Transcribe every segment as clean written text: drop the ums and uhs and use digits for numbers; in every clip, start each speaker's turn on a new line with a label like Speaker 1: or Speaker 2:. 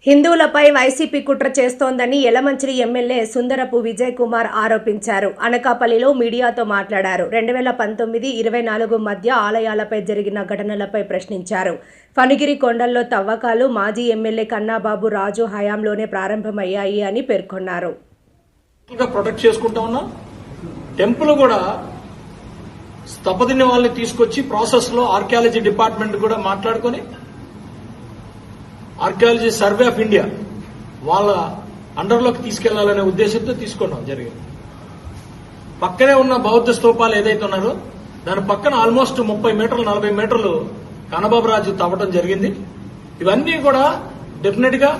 Speaker 1: హిందువులపై YCP కుట్ర చేస్తోందని Yalamanchili MLA Sundarapu Vijay Kumar ఆరోపించారు. అనకాపల్లిలో మీడియాతో మాట్లాడారు. 2019-24 మధ్య ఆలయాలపై జరిగిన ఘటనలపై ప్రశ్నించారు. ఫణిగిరి కొండల్లో తవ్వకాలు మాజీ ఎమ్మెల్యే కన్నాబాబు రాజు హయాంలోనే ప్రారంభమయ్యాయి అని పేర్కొన్నారు.
Speaker 2: ప్రొటెక్ట్ చేసుకుంటా ఉన్నాం. టెంపుల్ కూడా స్థపతిని వాళ్ళని తీసుకొచ్చి ప్రాసెస్ లో ఆర్కియాలజీ డిపార్ట్మెంట్ కూడా మాట్లాడుకుని ఆర్కియాలజీ సర్వే ఆఫ్ ఇండియా వాళ్ళ అండర్లోకి తీసుకెళ్లాలనే ఉద్దేశంతో తీసుకోవడం జరిగింది. పక్కనే ఉన్న బౌద్ధ స్తూపాలు ఏదైతే ఉన్నారో దాని పక్కన ఆల్మోస్ట్ 30 మీటర్లు 40 మీటర్లు కన్నబాబురాజు తవ్వటం జరిగింది. ఇవన్నీ కూడా డెఫినెట్ గా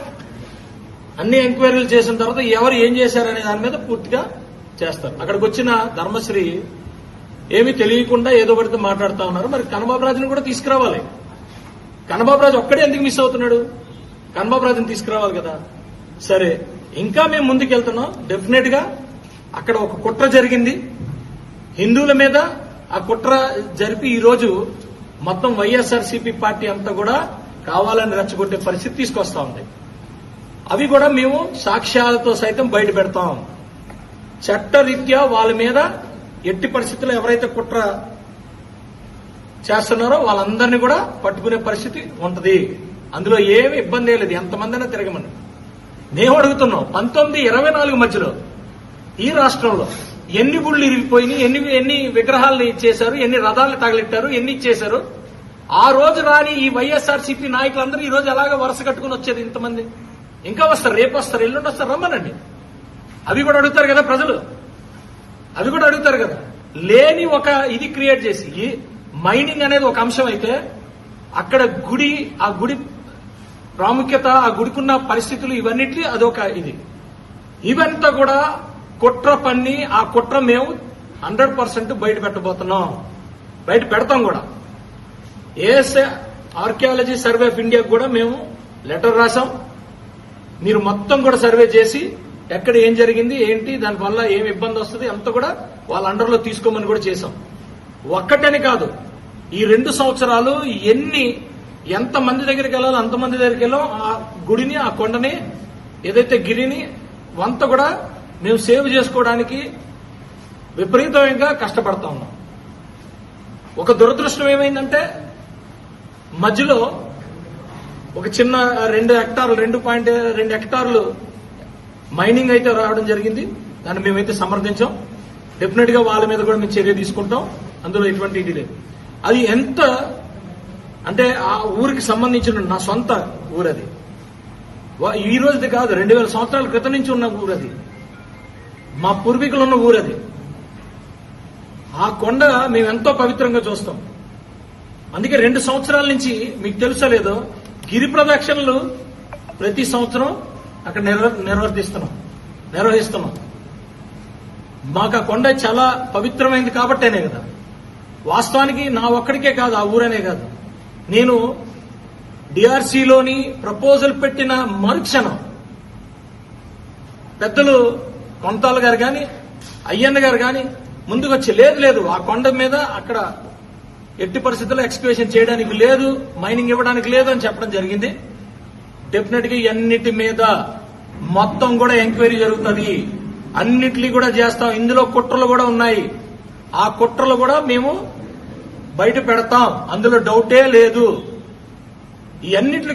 Speaker 2: అన్ని ఎంక్వైరీలు చేసిన తర్వాత ఎవరు ఏం చేశారనే దాని మీద పూర్తిగా చేస్తారు. అక్కడికి వచ్చిన ధర్మశ్రీ ఏమీ తెలియకుండా ఏదో ఒకటి మాట్లాడుతూ ఉన్నారు. మరి కన్నబాబురాజుని కూడా తీసుకురావాలి. కన్నబాబురాజు ఒక్కడే ఎందుకు మిస్ అవుతున్నాడు? కన్నబాబురాజుని తీసుకురావాలి కదా. సరే, ఇంకా మేము ముందుకెళ్తున్నాం. డెఫినెట్ గా అక్కడ ఒక కుట్ర జరిగింది హిందువుల మీద. ఆ కుట్ర జరిపి ఈ రోజు మొత్తం వైఎస్ఆర్సీపీ పార్టీ అంతా కూడా కావాలని రెచ్చగొట్టే పరిస్థితి తీసుకొస్తా ఉంది. అవి కూడా మేము సాక్ష్యాలతో సైతం బయట పెడతాం. చట్టరీత్యా వాళ్ళ మీద ఎట్టి పరిస్థితుల్లో ఎవరైతే కుట్ర చేస్తున్నారో వాళ్ళందరినీ కూడా పట్టుకునే పరిస్థితి ఉంటది. అందులో ఏమి ఇబ్బంది లేదు. ఎంతమందైనా తిరగమని మేము అడుగుతున్నాం. 1924 మధ్యలో ఈ రాష్ట్రంలో ఎన్ని గుళ్ళు ఇరిగిపోయినాయి, ఎన్ని విగ్రహాలను చేశారు, ఎన్ని రథాలను తగలెట్టారు, ఎన్ని చేశారు. ఆ రోజు రాని ఈ వైఎస్ఆర్సీపీ నాయకులందరూ ఈ రోజు ఎలాగ వరుస కట్టుకుని వచ్చేది ఇంతమంది. ఇంకా వస్తారు, రేపు వస్తారు, ఎల్లుండి వస్తారు, రమ్మనండి. అవి కూడా అడుగుతారు కదా ప్రజలు, అవి కూడా అడుగుతారు కదా. లేని ఒక ఇది క్రియేట్ చేసి మైనింగ్ అనేది ఒక అంశం అయితే అక్కడ ఆ గుడి ప్రాముఖ్యత, ఆ గుడికున్న పరిస్థితులు ఇవన్నిటి అదొక ఇది. ఇవంతా కూడా కుట్ర పన్ని ఆ కుట్ర మేము 100% బయట పెట్టబోతున్నాం. బయట పెడతాం కూడా. ఏఎస్ఏ ఆర్కియాలజీ సర్వే ఆఫ్ ఇండియాకు కూడా మేము లెటర్ రాసాం. మీరు మొత్తం కూడా సర్వే చేసి ఎక్కడ ఏం జరిగింది, ఏంటి, దానివల్ల ఏం ఇబ్బంది వస్తుంది అంతా కూడా వాళ్ళ అండర్లో తీసుకోమని కూడా చేశాం. ఒక్కటని కాదు, ఈ 2 సంవత్సరాలు ఎంతమంది దగ్గరికి వెళ్ళాలో అంతమంది దగ్గరికి వెళ్ళాం. ఆ గుడిని, ఆ కొండని, ఏదైతే గిరిని అంతా కూడా మేము సేవ్ చేసుకోవడానికి విపరీతంగా కష్టపడతా ఉన్నాం. ఒక దురదృష్టం ఏమైందంటే మధ్యలో ఒక చిన్న 2.2 హెక్టార్లు మైనింగ్ అయితే రావడం జరిగింది. దాన్ని మేమైతే సమర్థించాం. డెఫినెట్ గా వాళ్ళ మీద కూడా మేము చర్య తీసుకుంటాం. అందులో ఎటువంటి ఇది లేదు. అది ఎంత అంటే ఆ ఊరికి సంబంధించిన నా సొంత ఊరది. ఈ రోజుది కాదు, 2000 సంవత్సరాల క్రితం నుంచి ఉన్న ఊరది. మా పూర్వీకులు ఉన్న ఊరది. ఆ కొండ మేము ఎంతో పవిత్రంగా చూస్తాం. అందుకే 2 సంవత్సరాల నుంచి మీకు తెలుసో లేదో గిరి ప్రదక్షిణలు ప్రతి సంవత్సరం అక్కడ నిర్వహిస్తున్నాం. మాకు ఆ కొండ చాలా పవిత్రమైంది కాబట్టేనే కదా. వాస్తవానికి నా ఒక్కడికే కాదు, ఆ ఊరనే కాదు. నేను డిఆర్సీలోని ప్రపోజల్ పెట్టిన మరుక్షణం పెద్దలు కొంతాల గారు కానీ అయ్యన్న గారు కానీ ముందుకొచ్చి లేదు ఆ కొండ మీద అక్కడ ఎట్టి పరిస్థితుల్లో ఎక్స్కవేషన్ చేయడానికి లేదు, మైనింగ్ ఇవ్వడానికి లేదు అని చెప్పడం జరిగింది. డెఫినెట్ గా అన్నిటి మీద మొత్తం కూడా ఎంక్వైరీ జరుగుతుంది. అన్నిటినీ కూడా చేస్తాం. ఇందులో కుట్రలు కూడా ఉన్నాయి. ఆ కుట్రలు కూడా మేము బయట పెడతాం. అందులో డౌటే లేదు. ఈ అన్నిటికన్నా